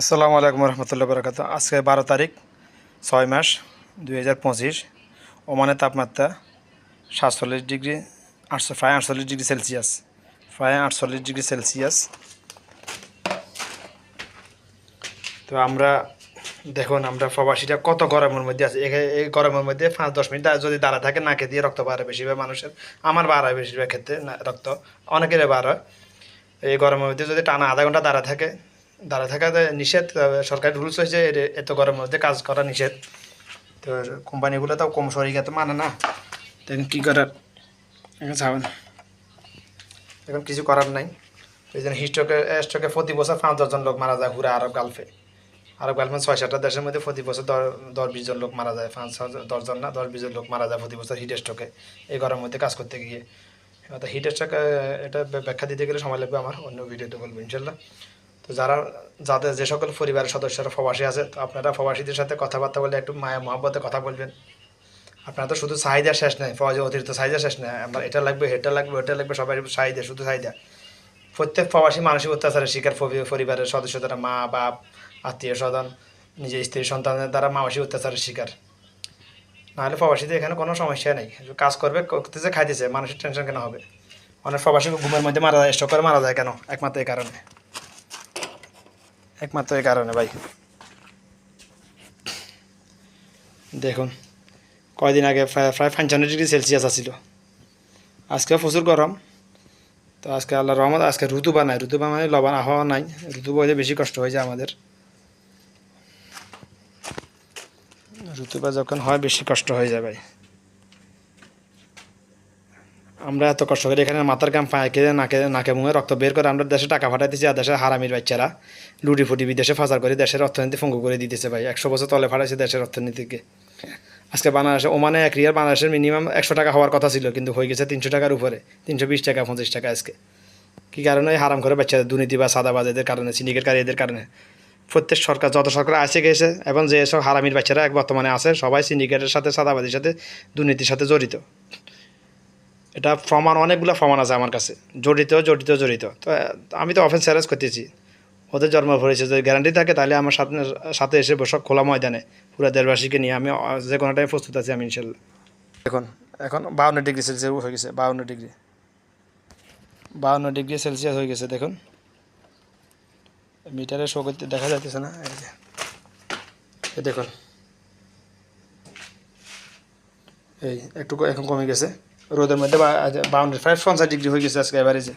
আসসালামু আলাইকুম রহমতুল্লাহ বরকাত। আজকে 12 তারিখ 6 মাস 2025। ওমানের তাপমাত্রা 47 ডিগ্রি, প্রায় 48 ডিগ্রি সেলসিয়াস, তো আমরা দেখুন আমরা প্রবাসীরা কত গরমের মধ্যে আছে। এই গরমের মধ্যে 5-10 মিনিট যদি দাঁড়া থাকে নাকে দিয়ে রক্ত বাড়ে বেশিরভাগ মানুষের। আমার বাড়ায় বেশিরভাগ ক্ষেত্রে রক্ত, অনেকের বার হয়। এই গরমের মধ্যে যদি টানা আধা ঘন্টা দাঁড়া থাকা নিষেধ। সরকারি রুলস হয়েছে এত গরমের মধ্যে কাজ করা নিষেধ। তো কোম্পানিগুলো তো কম শরীরে তো মানে না, তো এখন কী করার, এখন যাবেন, এখন কিছু করার নাই। এই জন্য স্ট্রোকে প্রতি বছর 5-10 জন লোক মারা যায় পুরো আরব গালফে। 6-7টা দেশের মধ্যে প্রতি বছর 10-20 জন লোক মারা যায়। 5-10 জন না, 10-20 জন লোক মারা যায় প্রতি বছর হিট স্ট্রোকে, এই গরমের মধ্যে কাজ করতে গিয়ে। হিট স্ট্রোক এটা ব্যাখ্যা দিতে গেলে সময় লাগবে, আমার অন্য ভিডিওতে বলবো ইনশাল্লাহ। তো যাদের যে সকল পরিবারের সদস্যরা প্রবাসী আছে, তো আপনারা প্রবাসীদের সাথে কথাবার্তা বলে একটু মায়া মহব্বতে কথা বলবেন। আপনারা তো শুধু চাহিদা শেষ নেই, অতিরিক্ত চাহিদা শেষ নেই, আমার এটা লাগবে এটা লাগবে ওটা লাগবে, সবাই চাহিদা, শুধু চাহিদা। প্রত্যেক প্রবাসী মানসিক অত্যাচারের শিকার পরিবারের সদস্য দ্বারা, মা বাপ আত্মীয় স্বজন নিজের স্ত্রী সন্তানের দ্বারা মানসিক অত্যাচারের শিকার। নাহলে প্রবাসীদের এখানে কোনো সমস্যা নেই, কাজ করবে, করতেছে, খাইতেছে, মানুষের টেনশন কেন হবে? অনেক প্রবাসী ঘুমের মধ্যে মারা যায়, স্ট্রোক করে মারা যায় কেন? একমাত্র এই কারণে ভাই। দেখুন কয়দিন আগে প্রায় 55 ডিগ্রি সেলসিয়াস আসছিল, আজকে প্রচুর গরম। তো আজকে আল্লাহ রহমত, আজকে ঋতুবা নাই, ঋতুবা মানে লবণ আবহাওয়া নাই, ঋতুবা হইলে বেশি কষ্ট হয়ে যায় আমাদের। ঋতুবা যখন হয় বেশি কষ্ট হয়ে যায় ভাই। আমরা এত কষ্ট করে এখানে মাথার গাম পায়ে কেটে নাকে মুখে রক্ত বের করে আমরা দেশে টাকা পাঠাইতেছি, আর দেশের হারামির বাচ্চারা লুটি ফুটি বিদেশে ফাঁসার করে দেশের অর্থনীতি পঙ্গু করে দিতেছে ভাই। 100 বছর তলে ফাটাইছে দেশের অর্থনীতিকে। আজকে বাংলাদেশে, ওমানে 1 রিয়াল বাংলাদেশের মিনিমাম 100 টাকা হওয়ার কথা ছিল, কিন্তু হয়ে গেছে 300 টাকার উপরে, 320 টাকা 25 টাকা আজকে। কী কারণে? হারাম করে বাচ্চাদের দুর্নীতি বা সাদাবাজ এদের কারণে, সিন্ডিকেটকারী এদের কারণে। প্রত্যেক সরকার, যত সরকার আসে গেছে এবং যে সব হারামির বাচ্চারা বর্তমানে আছে, সবাই সিন্ডিকেটের সাথে, সাদাবাজির সাথে, দুর্নীতির সাথে জড়িত। এটা প্রমাণ, অনেকগুলো প্রমাণ আছে আমার কাছে, জড়িত। তো আমি তো অফেন্স চ্যালেঞ্জ করতেছি, ওদের জন্ম ভরেছে, যদি গ্যারান্টি থাকে তাহলে আমার সাথে এসে বসক খোলা ময়দানে, পুরো দেশবাসীকে নিয়ে আমি যে কোনো টাইমে প্রস্তুত আছি আমি ইনশাল্লাহ। এখন 52 ডিগ্রি সেলসিয়াস হয়ে গেছে, 52 ডিগ্রি সেলসিয়াস হয়ে গেছে। দেখুন মিটারে শো করতে দেখা যাইতেছে না, এই দেখুন, এই একটু এখন কমে গেছে। রোদের মধ্যে 52 50 ডিগ্রি হয়ে গেছে আজকে এভারেজে।